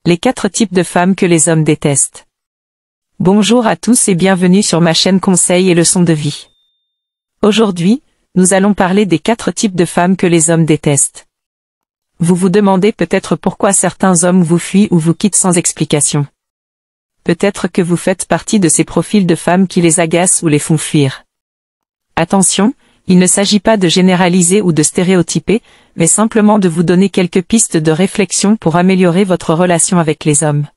Les 4 types de femmes que les hommes détestent. Bonjour à tous et bienvenue sur ma chaîne Conseils et leçons de vie. Aujourd'hui, nous allons parler des 4 types de femmes que les hommes détestent. Vous vous demandez peut-être pourquoi certains hommes vous fuient ou vous quittent sans explication. Peut-être que vous faites partie de ces profils de femmes qui les agacent ou les font fuir. Attention, il ne s'agit pas de généraliser ou de stéréotyper, mais simplement de vous donner quelques pistes de réflexion pour améliorer votre relation avec les hommes.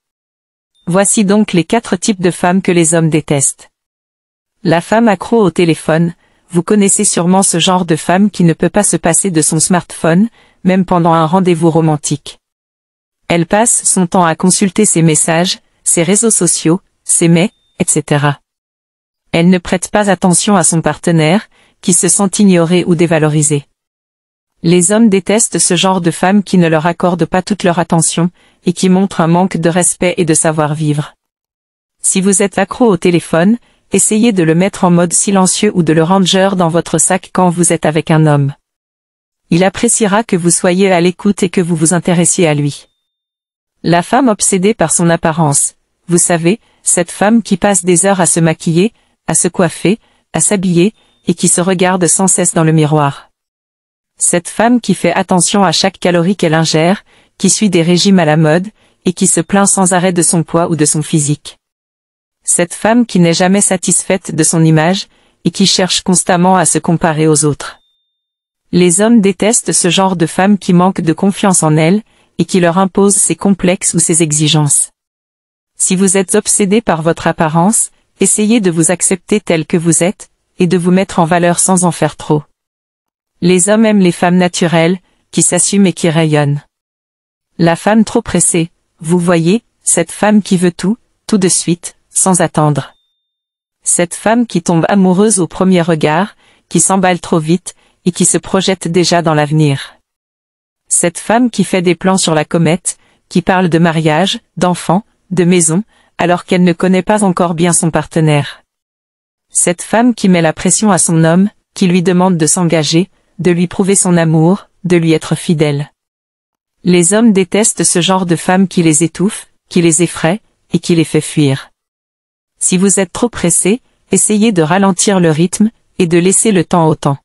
Voici donc les 4 types de femmes que les hommes détestent. La femme accro au téléphone. Vous connaissez sûrement ce genre de femme qui ne peut pas se passer de son smartphone, même pendant un rendez-vous romantique. Elle passe son temps à consulter ses messages, ses réseaux sociaux, ses mails, etc. Elle ne prête pas attention à son partenaire, qui se sent ignoré ou dévalorisé. Les hommes détestent ce genre de femmes qui ne leur accordent pas toute leur attention, et qui montrent un manque de respect et de savoir-vivre. Si vous êtes accro au téléphone, essayez de le mettre en mode silencieux ou de le ranger dans votre sac quand vous êtes avec un homme. Il appréciera que vous soyez à l'écoute et que vous vous intéressiez à lui. La femme obsédée par son apparence. Vous savez, cette femme qui passe des heures à se maquiller, à se coiffer, à s'habiller, et qui se regarde sans cesse dans le miroir. Cette femme qui fait attention à chaque calorie qu'elle ingère, qui suit des régimes à la mode, et qui se plaint sans arrêt de son poids ou de son physique. Cette femme qui n'est jamais satisfaite de son image, et qui cherche constamment à se comparer aux autres. Les hommes détestent ce genre de femme qui manque de confiance en elle, et qui leur impose ses complexes ou ses exigences. Si vous êtes obsédé par votre apparence, essayez de vous accepter tel que vous êtes, et de vous mettre en valeur sans en faire trop. Les hommes aiment les femmes naturelles, qui s'assument et qui rayonnent. La femme trop pressée, vous voyez, cette femme qui veut tout de suite, sans attendre. Cette femme qui tombe amoureuse au premier regard, qui s'emballe trop vite, et qui se projette déjà dans l'avenir. Cette femme qui fait des plans sur la comète, qui parle de mariage, d'enfants, de maison, alors qu'elle ne connaît pas encore bien son partenaire. Cette femme qui met la pression à son homme, qui lui demande de s'engager, de lui prouver son amour, de lui être fidèle. Les hommes détestent ce genre de femme qui les étouffe, qui les effraie, et qui les fait fuir. Si vous êtes trop pressé, essayez de ralentir le rythme, et de laisser le temps au temps.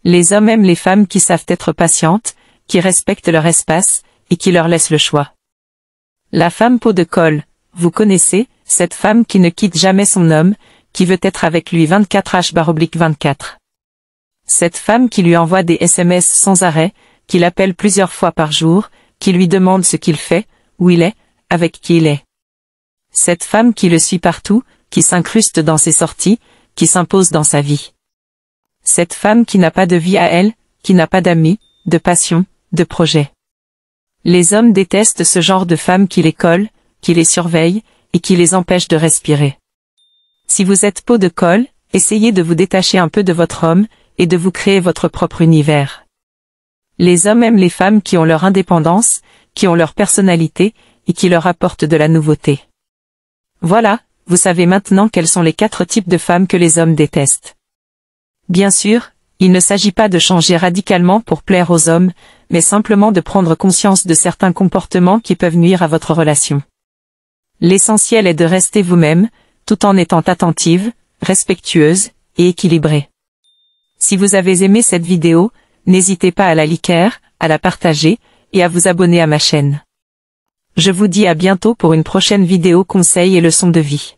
Les hommes aiment les femmes qui savent être patientes, qui respectent leur espace, et qui leur laissent le choix. La femme peau de colle, vous connaissez, cette femme qui ne quitte jamais son homme, qui veut être avec lui 24h/24. Cette femme qui lui envoie des SMS sans arrêt, qui l'appelle plusieurs fois par jour, qui lui demande ce qu'il fait, où il est, avec qui il est. Cette femme qui le suit partout, qui s'incruste dans ses sorties, qui s'impose dans sa vie. Cette femme qui n'a pas de vie à elle, qui n'a pas d'amis, de passion, de projet. Les hommes détestent ce genre de femmes qui les collent, qui les surveillent, et qui les empêchent de respirer. Si vous êtes peau de colle, essayez de vous détacher un peu de votre homme, et de vous créer votre propre univers. Les hommes aiment les femmes qui ont leur indépendance, qui ont leur personnalité, et qui leur apportent de la nouveauté. Voilà, vous savez maintenant quels sont les 4 types de femmes que les hommes détestent. Bien sûr, il ne s'agit pas de changer radicalement pour plaire aux hommes, mais simplement de prendre conscience de certains comportements qui peuvent nuire à votre relation. L'essentiel est de rester vous-même, tout en étant attentive, respectueuse, et équilibrée. Si vous avez aimé cette vidéo, n'hésitez pas à la liker, à la partager, et à vous abonner à ma chaîne. Je vous dis à bientôt pour une prochaine vidéo conseils et leçons de vie.